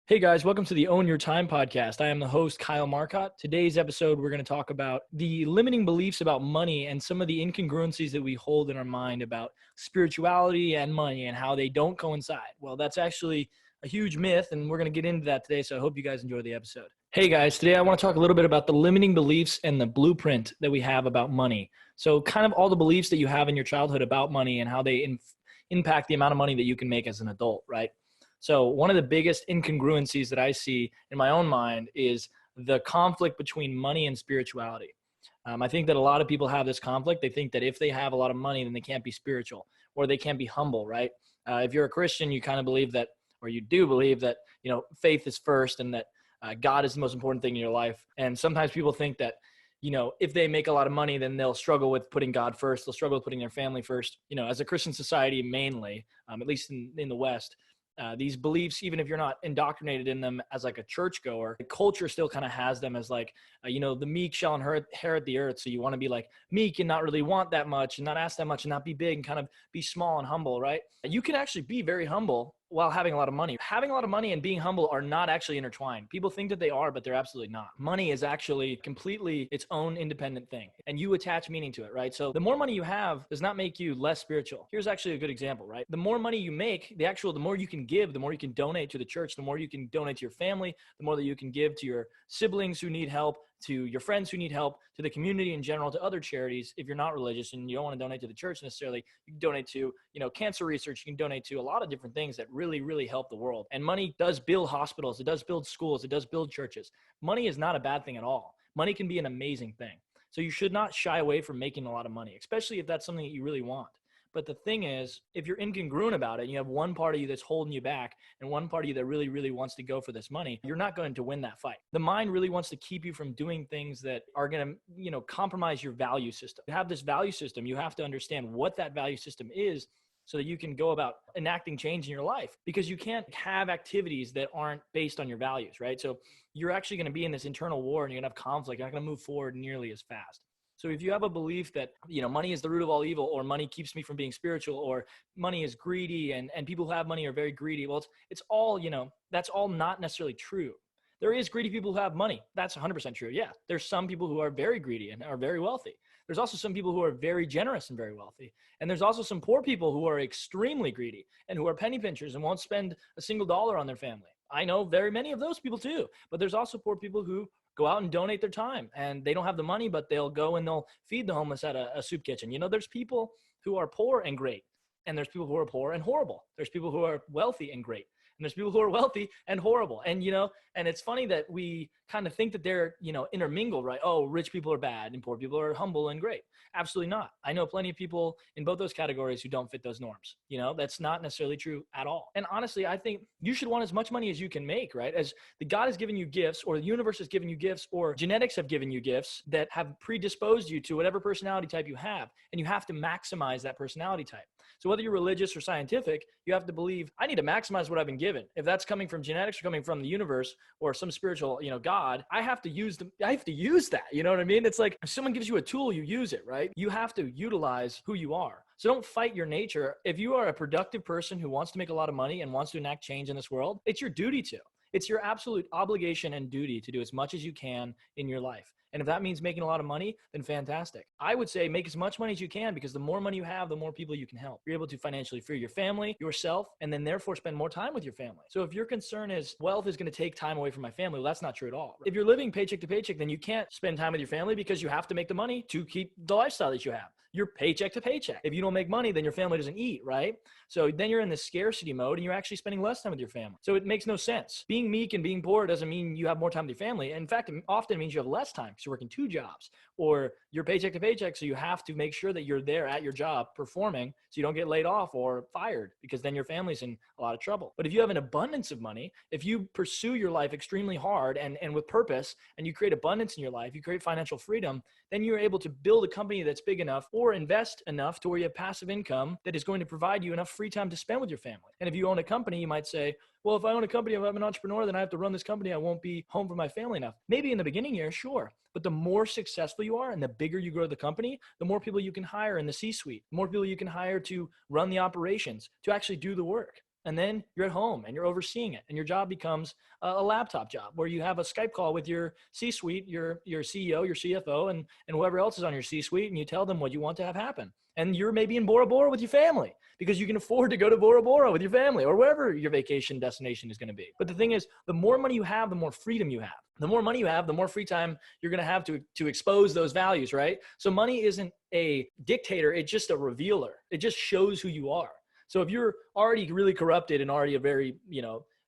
Hey guys, welcome to the Own Your Time podcast. I am the host, Kyle Marcotte. Today's episode, we're going to talk about the limiting beliefs about money and some of the incongruencies that we hold in our mind about spirituality and money and how they don't coincide. Well, that's actually a huge myth, and we're going to get into that today, so I hope you guys enjoy the episode. Hey guys, today I want to talk a little bit about the limiting beliefs and the blueprint that we have about money. So kind of all the beliefs that you have in your childhood about money and how they impact the amount of money that you can make as an adult, right? So one of the biggest incongruencies that I see in my own mind is the conflict between money and spirituality. I think that a lot of people have this conflict. They think that if they have a lot of money, then they can't be spiritual or they can't be humble, right? If you're a Christian, you kind of believe that, or you do believe that, faith is first and that God is the most important thing in your life. And sometimes people think that, if they make a lot of money, then they'll struggle with putting God first. They'll struggle with putting their family first. As a Christian society, mainly, at least in the West, these beliefs, even if you're not indoctrinated in them as like a churchgoer, the culture still kind of has them as like, the meek shall inherit the earth. So you want to be like meek and not really want that much and not ask that much and not be big and kind of be small and humble, right? You can actually be very humble while having a lot of money. Having a lot of money and being humble are not actually intertwined. People think that they are, but they're absolutely not. Money is actually completely its own independent thing, and you attach meaning to it, right? So the more money you have does not make you less spiritual. Here's actually a good example, right? The more money you make, the more you can give, the more you can donate to the church, the more you can donate to your family, the more that you can give to your siblings who need help, to your friends who need help, to the community in general, to other charities. If you're not religious and you don't want to donate to the church necessarily, you can donate to, cancer research. You can donate to a lot of different things that really, really help the world. And money does build hospitals. It does build schools. It does build churches. Money is not a bad thing at all. Money can be an amazing thing. So you should not shy away from making a lot of money, especially if that's something that you really want. But the thing is, if you're incongruent about it, and you have one part of you that's holding you back and one part of you that really, really wants to go for this money, you're not going to win that fight. The mind really wants to keep you from doing things that are going to, compromise your value system. To have this value system, you have to understand what that value system is so that you can go about enacting change in your life, because you can't have activities that aren't based on your values, right? So you're actually going to be in this internal war and you're going to have conflict. You're not going to move forward nearly as fast. So if you have a belief that, money is the root of all evil, or money keeps me from being spiritual, or money is greedy and people who have money are very greedy, well, it's all, that's all not necessarily true. There is greedy people who have money. That's 100% true. Yeah. There's some people who are very greedy and are very wealthy. There's also some people who are very generous and very wealthy. And there's also some poor people who are extremely greedy and who are penny pinchers and won't spend a single dollar on their family. I know very many of those people too, but there's also poor people who go out and donate their time, and they don't have the money, but they'll go and they'll feed the homeless at a soup kitchen. There's people who are poor and great, and there's people who are poor and horrible. There's people who are wealthy and great, and there's people who are wealthy and horrible. And, and it's funny that we kind of think that they're, intermingled, right? Oh, rich people are bad and poor people are humble and great. Absolutely not. I know plenty of people in both those categories who don't fit those norms. That's not necessarily true at all. And honestly, I think you should want as much money as you can make, right? As the God has given you gifts, or the universe has given you gifts, or genetics have given you gifts that have predisposed you to whatever personality type you have. And you have to maximize that personality type. So whether you're religious or scientific, you have to believe, I need to maximize what I've been given. If that's coming from genetics or coming from the universe or some spiritual, God, I have to use that. You know what I mean? It's like if someone gives you a tool, you use it, right? You have to utilize who you are. So don't fight your nature. If you are a productive person who wants to make a lot of money and wants to enact change in this world, it's your duty to. It's your absolute obligation and duty to do as much as you can in your life. And if that means making a lot of money, then fantastic. I would say make as much money as you can, because the more money you have, the more people you can help. You're able to financially free your family, yourself, and then therefore spend more time with your family. So if your concern is wealth is going to take time away from my family, well, that's not true at all. If you're living paycheck to paycheck, then you can't spend time with your family because you have to make the money to keep the lifestyle that you have. You're paycheck to paycheck. If you don't make money, then your family doesn't eat, right? So then you're in the scarcity mode and you're actually spending less time with your family. So it makes no sense. Being meek and being poor doesn't mean you have more time with your family. In fact, it often means you have less time because you're working 2 jobs, or you're paycheck to paycheck. So you have to make sure that you're there at your job performing so you don't get laid off or fired, because then your family's in a lot of trouble. But if you have an abundance of money, if you pursue your life extremely hard and with purpose, and you create abundance in your life, you create financial freedom, then you're able to build a company that's big enough or invest enough to where you have passive income that is going to provide you enough free time to spend with your family. And if you own a company, you might say, well, if I own a company, if I'm an entrepreneur, then I have to run this company. I won't be home for my family enough. Maybe in the beginning year, sure. But the more successful you are and the bigger you grow the company, the more people you can hire in the C-suite, the more people you can hire to run the operations, to actually do the work. And then you're at home and you're overseeing it. And your job becomes a laptop job where you have a Skype call with your C-suite, your CEO, your CFO, and whoever else is on your C-suite. And you tell them what you want to have happen. And you're maybe in Bora Bora with your family because you can afford to go to Bora Bora with your family or wherever your vacation destination is going to be. But the thing is, the more money you have, the more freedom you have. The more money you have, the more free time you're going to have to expose those values, right? So money isn't a dictator. It's just a revealer. It just shows who you are. So if you're already really corrupted and already a very,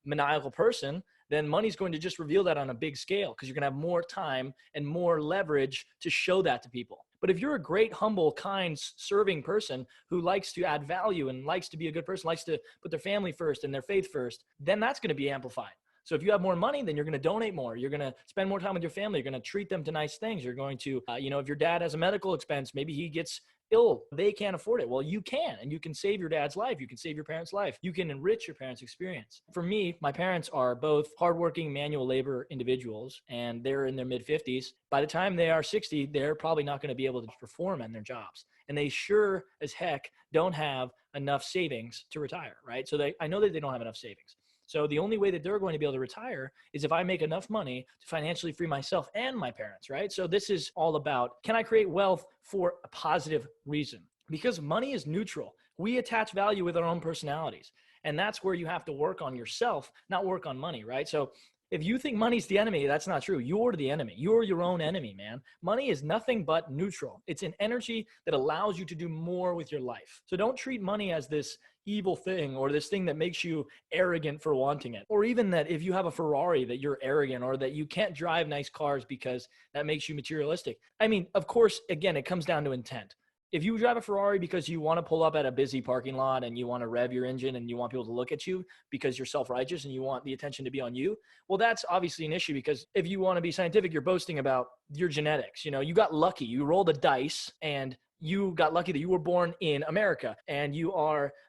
maniacal person, then money's going to just reveal that on a big scale because you're going to have more time and more leverage to show that to people. But if you're a great, humble, kind, serving person who likes to add value and likes to be a good person, likes to put their family first and their faith first, then that's going to be amplified. So if you have more money, then you're going to donate more. You're going to spend more time with your family. You're going to treat them to nice things. You're going to, if your dad has a medical expense, maybe he gets ill, they can't afford it. Well, you can, and you can save your dad's life. You can save your parents' life. You can enrich your parents' experience. For me, my parents are both hardworking manual labor individuals, and they're in their mid-50s. By the time they are 60, they're probably not going to be able to perform in their jobs. And they sure as heck don't have enough savings to retire, right? So I know that they don't have enough savings. So the only way that they're going to be able to retire is if I make enough money to financially free myself and my parents, right? So this is all about, can I create wealth for a positive reason? Because money is neutral. We attach value with our own personalities. And that's where you have to work on yourself, not work on money, right? So if you think money's the enemy, that's not true. You're the enemy. You're your own enemy, man. Money is nothing but neutral. It's an energy that allows you to do more with your life. So don't treat money as this evil thing or this thing that makes you arrogant for wanting it. Or even that if you have a Ferrari that you're arrogant or that you can't drive nice cars because that makes you materialistic. I mean, of course, again, it comes down to intent. If you drive a Ferrari because you want to pull up at a busy parking lot and you want to rev your engine and you want people to look at you because you're self-righteous and you want the attention to be on you, well, that's obviously an issue because if you want to be scientific, you're boasting about your genetics. You got lucky. You rolled a dice and you got lucky that you were born in America and you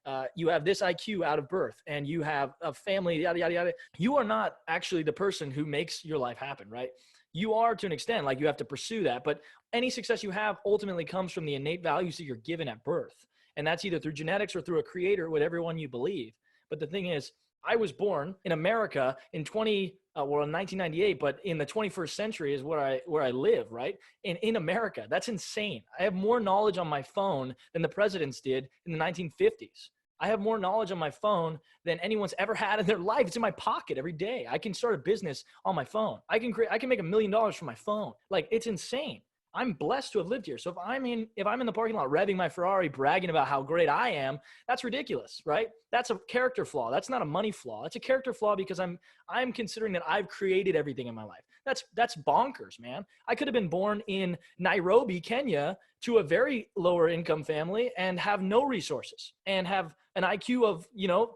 have this IQ out of birth and you have a family, yada, yada, yada. You are not actually the person who makes your life happen, right? You are to an extent, like you have to pursue that, but any success you have ultimately comes from the innate values that you're given at birth. And that's either through genetics or through a creator, whatever one you believe. But the thing is, I was born in America in 1998, but in the 21st century is where I live, right? In America, that's insane. I have more knowledge on my phone than the presidents did in the 1950s. I have more knowledge on my phone than anyone's ever had in their life. It's in my pocket every day. I can start a business on my phone. I can make $1 million from my phone. Like, it's insane. I'm blessed to have lived here. So if I'm in the parking lot revving my Ferrari, bragging about how great I am, that's ridiculous, right? That's a character flaw. That's not a money flaw. That's a character flaw because I'm considering that I've created everything in my life. That's bonkers, man. I could have been born in Nairobi, Kenya, to a very lower income family and have no resources and have an IQ of,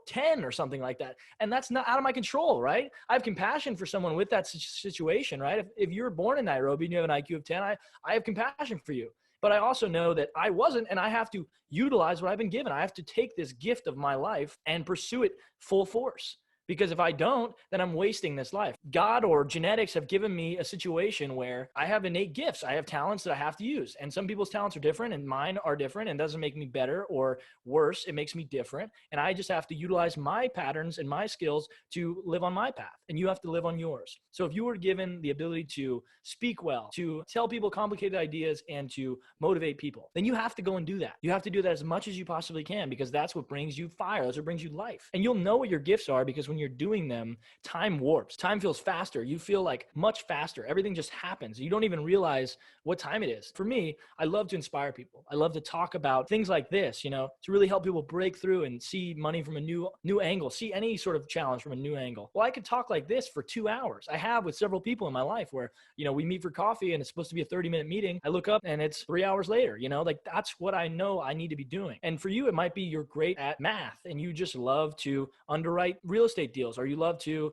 10 or something like that. And that's not out of my control, right? I have compassion for someone with that situation, right? If you're born in Nairobi and you have an IQ of 10, I have compassion for you. But I also know that I wasn't, and I have to utilize what I've been given. I have to take this gift of my life and pursue it full force. Because if I don't, then I'm wasting this life. God or genetics have given me a situation where I have innate gifts. I have talents that I have to use. And some people's talents are different and mine are different and doesn't make me better or worse. It makes me different. And I just have to utilize my patterns and my skills to live on my path. And you have to live on yours. So if you were given the ability to speak well, to tell people complicated ideas and to motivate people, then you have to go and do that. You have to do that as much as you possibly can because that's what brings you fire. That's what brings you life. And you'll know what your gifts are because when you're doing them, time warps. Time feels faster. You feel like much faster. Everything just happens. You don't even realize what time it is. For me, I love to inspire people. I love to talk about things like this, to really help people break through and see money from a new angle, see any sort of challenge from a new angle. Well, I could talk like this for 2 hours. I have with several people in my life where, we meet for coffee and it's supposed to be a 30-minute meeting. I look up and it's 3 hours later, that's what I know I need to be doing. And for you, it might be you're great at math and you just love to underwrite real estate deals, or you love to,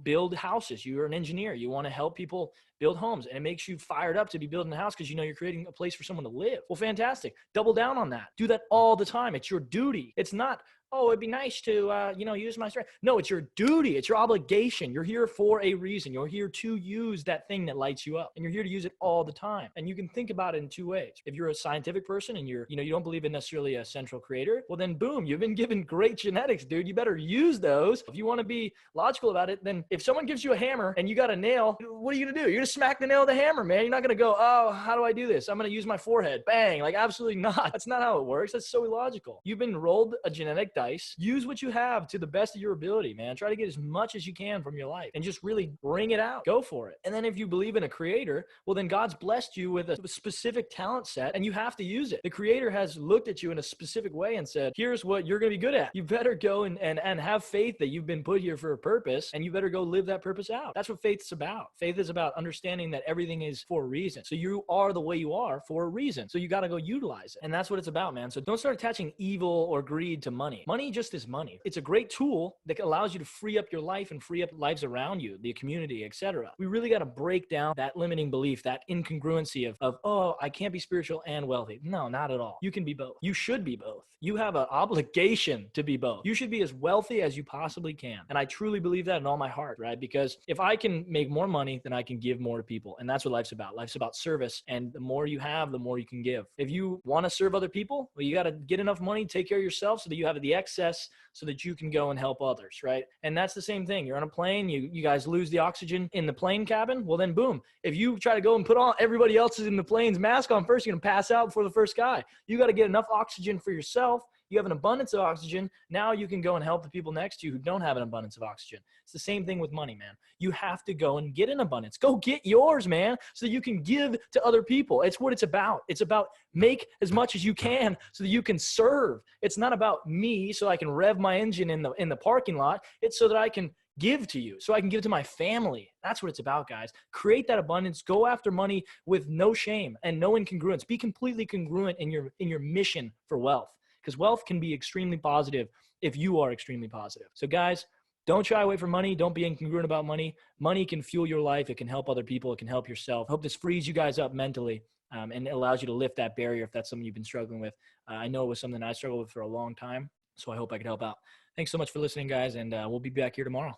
build houses. You're an engineer. You want to help people build homes, and it makes you fired up to be building a house because you know you're creating a place for someone to live. Well, fantastic. Double down on that. Do that all the time. It's your duty. It's not, oh, it'd be nice to, use my strength. No, it's your duty. It's your obligation. You're here for a reason. You're here to use that thing that lights you up, and you're here to use it all the time. And you can think about it in two ways. If you're a scientific person and you don't believe in necessarily a central creator, well then boom, you've been given great genetics, dude. You better use those. If you want to be logical about it, then if someone gives you a hammer and you got a nail, what are you going to do? You're going to smack the nail with the hammer, man. You're not going to go, oh, how do I do this? I'm going to use my forehead. Bang. Like, absolutely not. That's not how it works. That's so illogical. You've been rolled a genetic dice. Use what you have to the best of your ability, man. Try to get as much as you can from your life and just really bring it out. Go for it. And then if you believe in a creator, well, then God's blessed you with a specific talent set and you have to use it. The creator has looked at you in a specific way and said, here's what you're going to be good at. You better go and have faith that you've been put here for a purpose, and you better go live that purpose out. That's what faith's about. Faith is about understanding that everything is for a reason. So you are the way you are for a reason. So you got to go utilize it. And that's what it's about, man. So don't start attaching evil or greed to money. Money just is money. It's a great tool that allows you to free up your life and free up lives around you, the community, etc. We really got to break down that limiting belief, that incongruency of, oh, I can't be spiritual and wealthy. No, not at all. You can be both. You should be both. You have an obligation to be both. You should be as wealthy as you possibly can. And I truly believe that in all my heart, right? Because if I can make more money, then I can give more to people. And that's what life's about. Life's about service. And the more you have, the more you can give. If you want to serve other people, well, you got to get enough money, take care of yourself so that you have the excess so that you can go and help others, right? And that's the same thing. You're on a plane, you guys lose the oxygen in the plane cabin. Well, then boom. If you try to go and put on everybody else's in the plane's mask on first, you're going to pass out before the first guy. You got to get enough oxygen for yourself. You have an abundance of oxygen. Now you can go and help the people next to you who don't have an abundance of oxygen. It's the same thing with money, man. You have to go and get an abundance. Go get yours, man, so that you can give to other people. It's what it's about. It's about make as much as you can so that you can serve. It's not about me so I can rev my engine in the parking lot. It's so that I can give to you, so I can give to my family. That's what it's about, guys. Create that abundance. Go after money with no shame and no incongruence. Be completely congruent in your mission for wealth. Because wealth can be extremely positive if you are extremely positive. So guys, don't shy away from money. Don't be incongruent about money. Money can fuel your life. It can help other people. It can help yourself. I hope this frees you guys up mentally and it allows you to lift that barrier if that's something you've been struggling with. I know it was something I struggled with for a long time, so I hope I could help out. Thanks so much for listening, guys, and we'll be back here tomorrow.